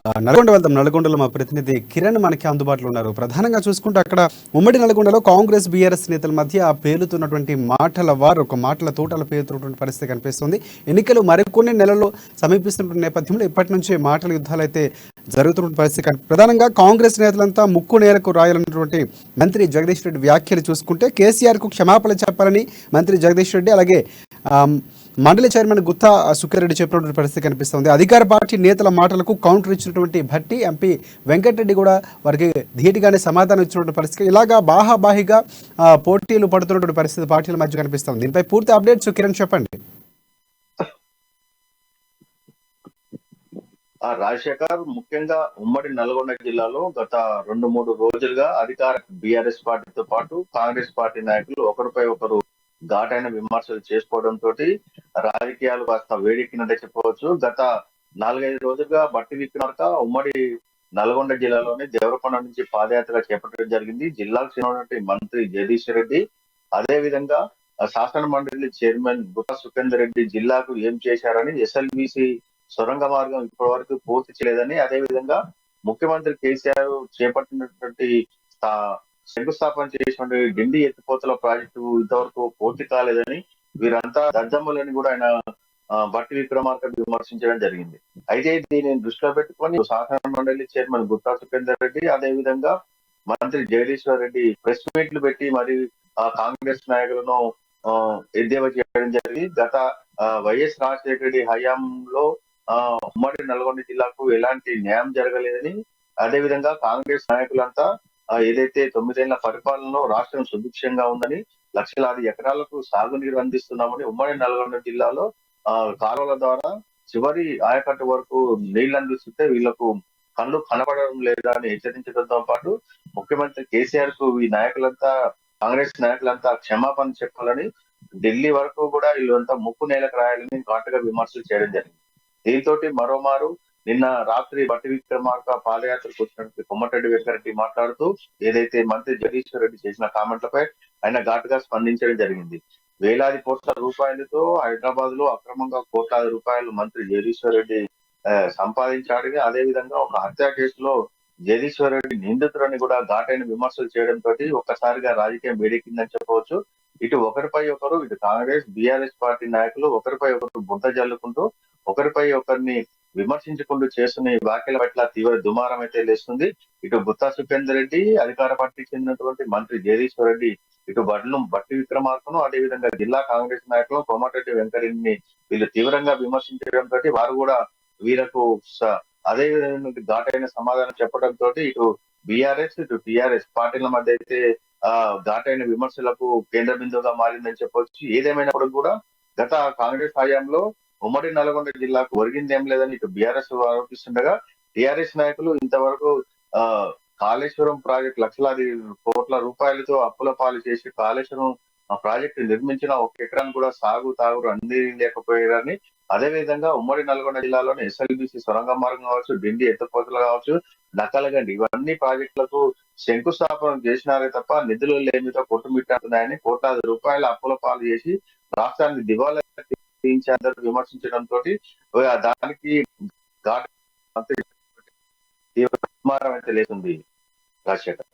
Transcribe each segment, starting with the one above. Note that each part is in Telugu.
నల్గొండ వెళ్తాం. నల్గొండలో మా ప్రతినిధి కిరణ్ మనకి అందుబాటులో ఉన్నారు. ప్రధానంగా చూసుకుంటే అక్కడ ఉమ్మడి నల్గొండలో కాంగ్రెస్ బీఆర్ఎస్ నేతల మధ్య పేలుతున్నటువంటి మాటల వారు ఒక మాటల తోటల పేలుతున్నటువంటి పరిస్థితి కనిపిస్తుంది. ఎన్నికలు మరికొన్ని నెలల్లో సమీపిస్తున్న నేపథ్యంలో ఇప్పటి నుంచే మాటల యుద్ధాలు అయితే జరుగుతున్న పరిస్థితి ప్రధానంగా కాంగ్రెస్ నేతలంతా ముక్కు నేలకు రాయాలన్నటువంటి మంత్రి జగదీష్ రెడ్డి వ్యాఖ్యలు చూసుకుంటే కేసీఆర్కు క్షమాపణ చెప్పాలని మంత్రి జగదీష్ రెడ్డి అలాగే మండలి చైర్మన్ గుత్తా సుఖారెడ్డి చెప్పినటువంటి పరిస్థితి కనిపిస్తుంది. అధికార పార్టీ నేతల మాటలకు కౌంటర్ ఇచ్చినటువంటి భట్టి ఎంపీ వెంకటరెడ్డి కూడా వారికి ధీటుగానే సమాధానం ఇచ్చినటువంటి పరిస్థితి. ఇలాగా బాహాబాహిగా పోటీలు పడుతున్నటువంటి పరిస్థితి పార్టీల మధ్య కనిపిస్తుంది. దీనిపై పూర్తి అప్డేట్స్ కిరణ్ చెప్పండి. రాజశేఖర్, ముఖ్యంగా ఉమ్మడి నల్గొండ జిల్లాలో గత 2-3 రోజులుగా అధికార బీఆర్ఎస్ పార్టీతో పాటు కాంగ్రెస్ పార్టీ నాయకులు ఒకరిపై ఒకరు ఘాటైన విమర్శలు చేసుకోవడంతో రాజకీయాలు కాస్త వేడెక్కినట్టే చెప్పవచ్చు. గత 4-5 రోజులుగా బట్టి విక్రమార్క ఉమ్మడి నల్గొండ జిల్లాలోని దేవరకొండ నుంచి పాదయాత్ర చేపట్టడం జరిగింది. జిల్లాకు చెందినటువంటి మంత్రి జగదీష్ రెడ్డి, అదే విధంగా శాసన మండలి చైర్మన్ గుత్తా సుఖేందర్ రెడ్డి జిల్లాకు ఏం చేశారని, ఎస్ఎల్బీసీ సొరంగ మార్గం ఇప్పటి వరకు పూర్తి చేయలేదని, అదే విధంగా ముఖ్యమంత్రి కేసీఆర్ చేపట్టినటువంటి శంకుస్థాపన చేసినటువంటి డిండి ఎత్తిపోతల ప్రాజెక్టు ఇంతవరకు పూర్తి కాలేదని, వీరంతా దద్దమ్మలని కూడా ఆయన బట్టి విక్రమార్క విమర్శించడం జరిగింది. అయితే దీనిని దృష్టిలో పెట్టుకొని శాసన మండలి చైర్మన్ గుత్తా సుఖేందర్ రెడ్డి, అదే విధంగా మంత్రి జగదీశ్వర్ రెడ్డి ప్రెస్ మీట్లు పెట్టి మరి కాంగ్రెస్ నాయకులను ఎద్దేవా చేయడం జరిగింది. గత వైఎస్ రాజశేఖర రెడ్డి హయాంలో ఉమ్మడి నల్గొండ జిల్లాకు ఎలాంటి న్యాయం జరగలేదని, అదే విధంగా కాంగ్రెస్ నాయకులంతా ఏదైతే 9 ఏళ్ల పరిపాలనలో రాష్ట్రం సుభిక్షంగా ఉందని, లక్షలాది ఎకరాలకు సాగునీరు అందిస్తున్నామని, ఉమ్మడి నల్గొండ జిల్లాలో కాలువల ద్వారా చివరి ఆయకట్టు వరకు నీళ్లు అందిస్తుంటే వీళ్లకు కళ్ళు కనబడడం లేదా అని హెచ్చరించడంతో పాటు ముఖ్యమంత్రి కేసీఆర్ కు ఈ నాయకులంతా కాంగ్రెస్ నాయకులంతా క్షమాపణ చెప్పాలని, ఢిల్లీ వరకు కూడా వీళ్ళంతా ముక్కు నేలకు రాయాలని ఘాటుగా విమర్శలు చేయడం జరిగింది. దీంతో మరోమారు నిన్న రాత్రి బట్టి విక్రమార్క పాదయాత్రకు వచ్చినటువంటి కొమ్మటిరెడ్డి వెంకరెడ్డి మాట్లాడుతూ ఏదైతే మంత్రి జగదీశ్వర్ రెడ్డి చేసిన కామెంట్లపై ఆయన ఘాటుగా స్పందించడం జరిగింది. వేలాది కోట్ల రూపాయలతో హైదరాబాద్ లో అక్రమంగా కోట్లాది రూపాయలు మంత్రి జగదీశ్వర్ రెడ్డి సంపాదించాడని, అదే విధంగా ఒక హత్య కేసులో జగదీశ్వర్ రెడ్డి నిందితులని కూడా ఘాటైన విమర్శలు చేయడంతో ఒక్కసారిగా రాజకీయం వేడెక్కిందని చెప్పవచ్చు. ఇటు ఒకరిపై ఒకరు, ఇటు కాంగ్రెస్ బీఆర్ఎస్ పార్టీ నాయకులు ఒకరిపై ఒకరు బుద్ధ జల్లుకుంటూ ఒకరిపై ఒకరిని విమర్శించుకుంటూ చేస్తున్న ఈ వ్యాఖ్యల పట్ల తీవ్ర దుమారం అయితే లేస్తుంది. ఇటు గుత్తా సుఖేందర్ రెడ్డి, అధికార పార్టీకి చెందినటువంటి మంత్రి జగదీశ్వర్ రెడ్డి, ఇటు బట్టి విక్రమార్కను, అదేవిధంగా జిల్లా కాంగ్రెస్ నాయకులు కోమటిరెడ్డి వెంకరెడ్డిని వీళ్ళు తీవ్రంగా విమర్శించడంతో వారు కూడా వీళ్ళకు అదే విధంగా ఘాటైన సమాధానం చెప్పడంతో ఇటు బీఆర్ఎస్ ఇటు టీఆర్ఎస్ పార్టీల మధ్య అయితే ఘాటైన విమర్శలకు కేంద్ర బిందువుగా మారిందని చెప్పవచ్చు. ఏదేమైనప్పుడు కూడా గత కాంగ్రెస్ హయాంలో ఉమ్మడి నల్గొండ జిల్లాకు ఒరిగిందేం లేదని ఇటు బీఆర్ఎస్ ఆరోపిస్తుండగా, టీఆర్ఎస్ నాయకులు ఇంతవరకు కాళేశ్వరం ప్రాజెక్టు లక్షలాది కోట్ల రూపాయలతో అప్పుల పాలు చేసి కాళేశ్వరం ప్రాజెక్టు నిర్మించిన ఒక ఎకరాన్ని కూడా సాగు తాగురు అందిలేకపోయారని, అదేవిధంగా ఉమ్మడి నల్గొండ జిల్లాలోని ఎస్ఎల్బీసీ సొరంగ మార్గం కావచ్చు, డిండి ఎత్తిపోతలు కావచ్చు, నక్కలగండి ఇవన్నీ ప్రాజెక్టులకు శంకుస్థాపన చేసినారే తప్ప నిధులు లేమితో కొట్టుమిట్టాడుతున్నాయని, కోట్లాది రూపాయల అప్పుల పాలు చేసి రాష్ట్రాన్ని దివాలా అందరూ విమర్శించడంతో దానికి తీవ్ర అయితే లేకుంది. రాజశేఖర్,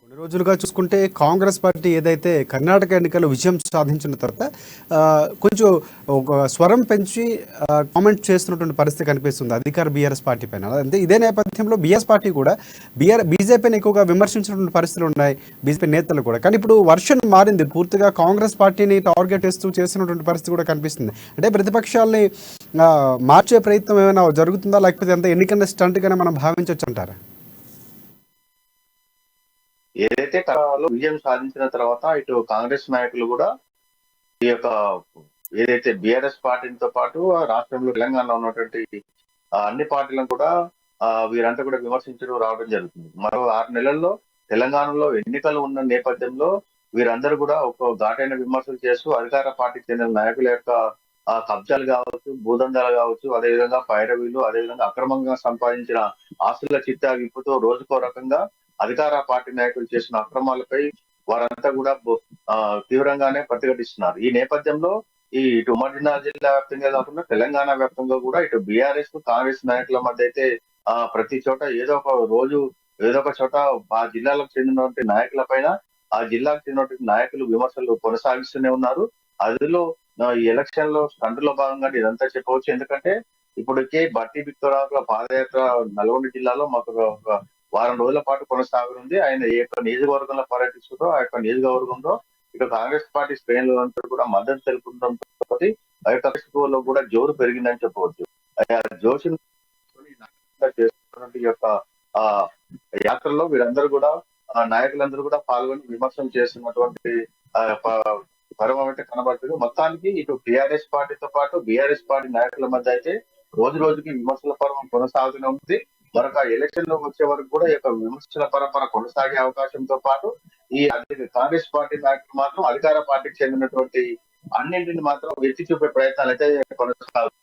కొన్ని రోజులుగా చూసుకుంటే కాంగ్రెస్ పార్టీ ఏదైతే కర్ణాటక ఎన్నికల్లో విజయం సాధించిన తర్వాత కొంచెం ఒక స్వరం పెంచి కామెంట్ చేస్తున్నటువంటి పరిస్థితి కనిపిస్తుంది అధికార బీఆర్ఎస్ పార్టీ పైన. అంటే ఇదే నేపథ్యంలో బీఎస్ పార్టీ కూడా బీజేపీని ఎక్కువగా విమర్శించినటువంటి పరిస్థితులు ఉన్నాయి, బీజేపీ నేతలు కూడా. కానీ ఇప్పుడు వర్షన్ మారింది, పూర్తిగా కాంగ్రెస్ పార్టీని టార్గెట్ చేస్తూ చేస్తున్నటువంటి పరిస్థితి కూడా కనిపిస్తుంది. అంటే ప్రతిపక్షాలని మార్చే ప్రయత్నం ఏమైనా జరుగుతుందా, లేకపోతే అంత ఎన్నికల స్టంట్గానే మనం భావించవచ్చు అంటారా? ఏదైతే విజయం సాధించిన తర్వాత ఇటు కాంగ్రెస్ నాయకులు కూడా ఈ యొక్క ఏదైతే బీఆర్ఎస్ పార్టీతో పాటు రాష్ట్రంలో తెలంగాణలో ఉన్నటువంటి అన్ని పార్టీలను కూడా వీరంతా కూడా విమర్శించడం రావడం జరుగుతుంది. మరో 6 నెలల్లో తెలంగాణలో ఎన్నికలు ఉన్న నేపథ్యంలో వీరందరూ కూడా ఒక ఘాటైన విమర్శలు చేస్తూ అధికార పార్టీకి చెందిన నాయకుల యొక్క కబ్జాలు కావచ్చు, భూదందాలు కావచ్చు, అదేవిధంగా పైరవీలు, అదేవిధంగా అక్రమంగా సంపాదించిన ఆస్తుల చిట్టా విప్పుతో రోజుకో రకంగా అధికార పార్టీ నాయకులు చేసిన అక్రమాలపై వారంతా కూడా తీవ్రంగానే ప్రతిఘటిస్తున్నారు. ఈ నేపథ్యంలో ఈ ఇటు ఉమ్మడి జిల్లా వ్యాప్తంగా కాకుండా తెలంగాణ వ్యాప్తంగా కూడా ఇటు బీఆర్ఎస్ కాంగ్రెస్ నాయకుల మధ్య అయితే ప్రతి చోట ఏదో ఒక రోజు ఏదో ఒక చోట ఆ జిల్లాలకు చెందినటువంటి నాయకుల పైన ఆ జిల్లాకు చెందినటువంటి నాయకులు విమర్శలు కొనసాగిస్తూనే ఉన్నారు. అందులో ఈ ఎలక్షన్ లో స్టంట్ లో భాగంగా ఇదంతా చెప్పవచ్చు. ఎందుకంటే ఇప్పటికే బట్టి విక్రమార్క పాదయాత్ర నల్గొండ జిల్లాలో మాకు ఒక వారం రోజుల పాటు కొనసాగనుంది. ఆయన ఏ యొక్క నియోజకవర్గంలో పర్యటిస్తుందో ఆ యొక్క నియోజకవర్గంలో ఇక కాంగ్రెస్ పార్టీ శ్రేణులంతా కూడా మద్దతు తెలుపడంతో ఆ యొక్క లో కూడా జోరు పెరిగిందని చెప్పవచ్చు. ఆ జోషును చేస్తున్నటువంటి యొక్క ఆ యాత్రలో వీరందరూ కూడా నాయకులందరూ కూడా పాల్గొని విమర్శలు చేస్తున్నటువంటి పర్వం అయితే కనబడుతుంది. మొత్తానికి ఇటు టిఆర్ఎస్ పార్టీతో పాటు బీఆర్ఎస్ పార్టీ నాయకుల మధ్య అయితే రోజు రోజుకి విమర్శల పర్వం కొనసాగుతూనే ఉంది. మరొక ఎలక్షన్ లో వచ్చే వరకు కూడా ఈ యొక్క విమర్శల పరంపర కొనసాగే అవకాశంతో పాటు ఈ కాంగ్రెస్ పార్టీ నాయకులు మాత్రం అధికార పార్టీకి చెందినటువంటి అన్నింటిని మాత్రం ఎత్తి చూపే ప్రయత్నాలు అయితే కొనసాగుతాయి.